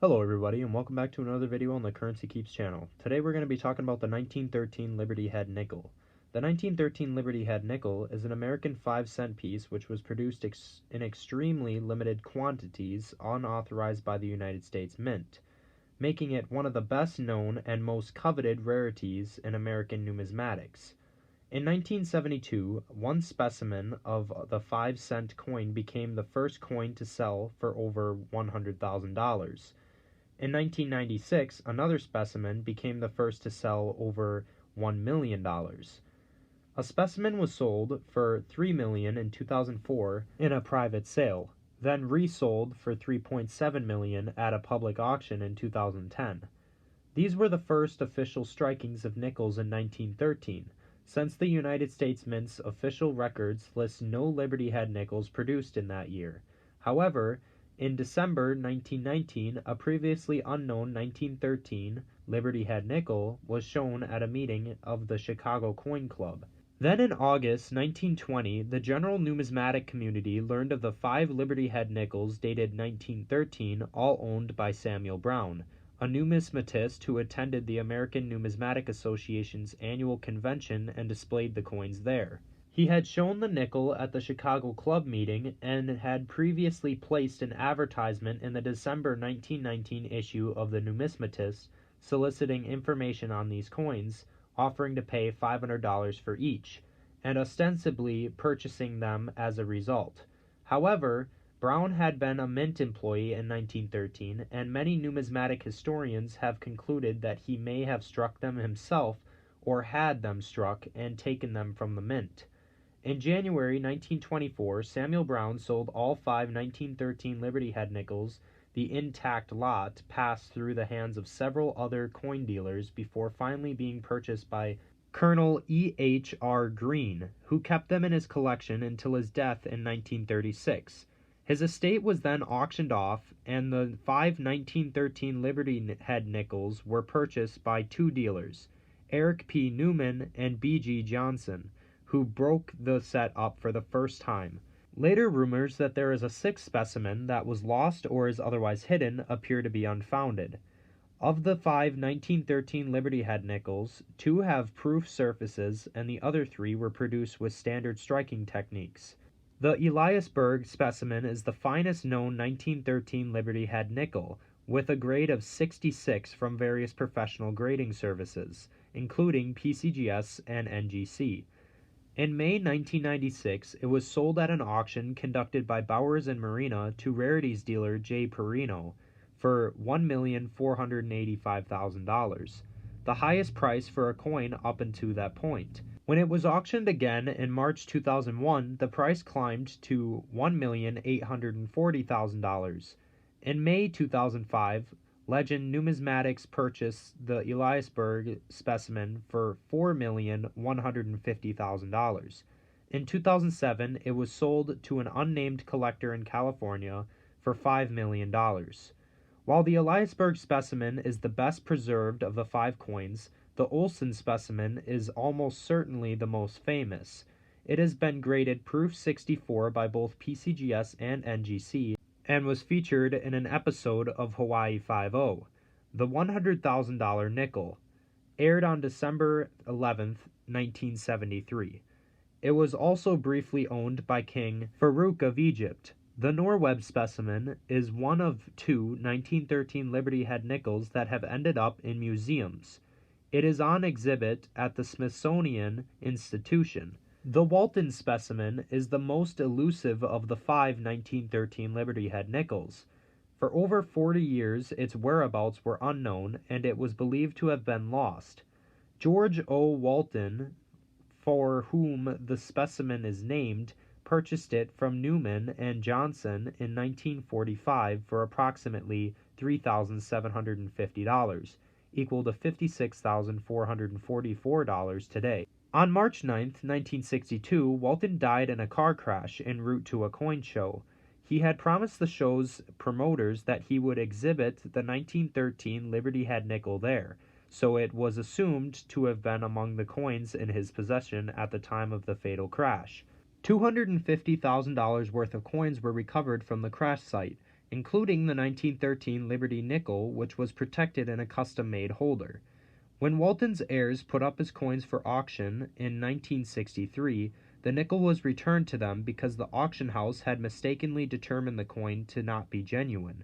Hello everybody and welcome back to another video on the Currency Keeps channel. Today we're going to be talking about the 1913 Liberty Head nickel. The 1913 Liberty Head nickel is an American 5-cent piece which was produced in extremely limited quantities unauthorized by the United States Mint, making it one of the best known and most coveted rarities in American numismatics. In 1972, one specimen of the 5-cent coin became the first coin to sell for over $100,000. In 1996, another specimen became the first to sell over $1 million. A specimen was sold for $3 million in 2004 in a private sale, then resold for $3.7 million at a public auction in 2010. These were the first official strikings of nickels in 1913, since the United States Mint's official records list no Liberty Head nickels produced in that year. However, in December 1919, a previously unknown 1913 Liberty Head nickel was shown at a meeting of the Chicago Coin Club. Then in August 1920, the general numismatic community learned of the 5 Liberty Head nickels dated 1913, all owned by Samuel Brown, a numismatist who attended the American Numismatic Association's annual convention and displayed the coins there. He had shown the nickel at the Chicago Club meeting and had previously placed an advertisement in the December 1919 issue of the Numismatist soliciting information on these coins, offering to pay $500 for each, and ostensibly purchasing them as a result. However, Brown had been a mint employee in 1913, and many numismatic historians have concluded that he may have struck them himself or had them struck and taken them from the mint. In January 1924, Samuel Brown sold all 5 1913 Liberty Head nickels. The intact lot passed through the hands of several other coin dealers before finally being purchased by Colonel E.H.R. Green, who kept them in his collection until his death in 1936. His estate was then auctioned off, and the 5 1913 Liberty Head nickels were purchased by 2 dealers, Eric P. Newman and B.G. Johnson, who broke the set up for the first time. Later rumors that there is a 6th specimen that was lost or is otherwise hidden appear to be unfounded. Of the 5 1913 Liberty Head nickels, 2 have proof surfaces and the other 3 were produced with standard striking techniques. The Eliasburg specimen is the finest known 1913 Liberty Head nickel, with a grade of 66 from various professional grading services, including PCGS and NGC. In May 1996, it was sold at an auction conducted by Bowers and Marina to rarities dealer J. Perino for $1,485,000, the highest price for a coin up until that point. When it was auctioned again in March 2001, the price climbed to $1,840,000. In May 2005, Legend Numismatics purchased the Eliasburg specimen for $4,150,000. In 2007, it was sold to an unnamed collector in California for $5 million. While the Eliasburg specimen is the best preserved of the 5 coins, the Olsen specimen is almost certainly the most famous. It has been graded Proof 64 by both PCGS and NGC, and was featured in an episode of Hawaii Five-0. The $100,000 nickel aired on December 11, 1973. It was also briefly owned by King Farouk of Egypt. The Norweb specimen is one of 2 1913 Liberty Head nickels that have ended up in museums. It is on exhibit at the Smithsonian Institution. The Walton specimen is the most elusive of the 5 1913 Liberty Head nickels. For over 40 years, its whereabouts were unknown, and it was believed to have been lost. George O. Walton, for whom the specimen is named, purchased it from Newman and Johnson in 1945 for approximately $3,750, equal to $56,444 today. On March 9, 1962, Walton died in a car crash en route to a coin show. He had promised the show's promoters that he would exhibit the 1913 Liberty Head nickel there, so it was assumed to have been among the coins in his possession at the time of the fatal crash. $250,000 worth of coins were recovered from the crash site, including the 1913 Liberty nickel, which was protected in a custom-made holder. When Walton's heirs put up his coins for auction in 1963, the nickel was returned to them because the auction house had mistakenly determined the coin to not be genuine.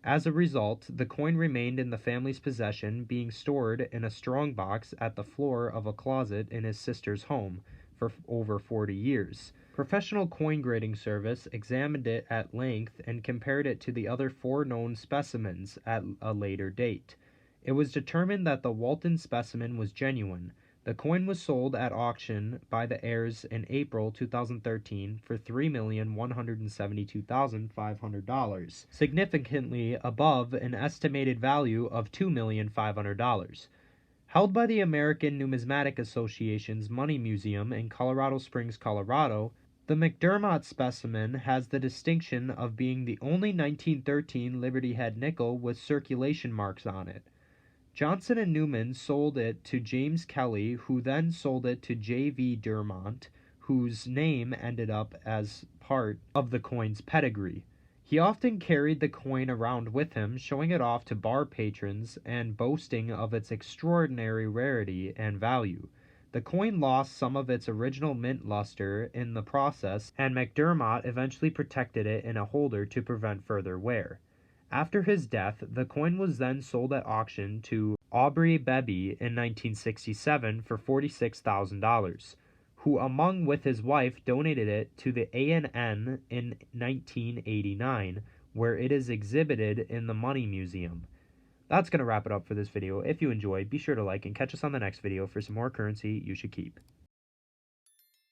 As a result, the coin remained in the family's possession, being stored in a strongbox at the floor of a closet in his sister's home for over 40 years. Professional Coin Grading Service examined it at length and compared it to the other 4 known specimens at a later date. It was determined that the Walton specimen was genuine. The coin was sold at auction by the heirs in April 2013 for $3,172,500, significantly above an estimated value of $2,500,000. Held by the American Numismatic Association's Money Museum in Colorado Springs, Colorado, the McDermott specimen has the distinction of being the only 1913 Liberty Head nickel with circulation marks on it. Johnson and Newman sold it to James Kelly, who then sold it to J.V. Dermont, whose name ended up as part of the coin's pedigree. He often carried the coin around with him, showing it off to bar patrons and boasting of its extraordinary rarity and value. The coin lost some of its original mint luster in the process, and McDermott eventually protected it in a holder to prevent further wear. After his death, the coin was then sold at auction to Aubrey Beebe in 1967 for $46,000, who along with his wife donated it to the A&N in 1989, where it is exhibited in the Money Museum. That's going to wrap it up for this video. If you enjoyed, be sure to like and catch us on the next video for some more currency you should keep.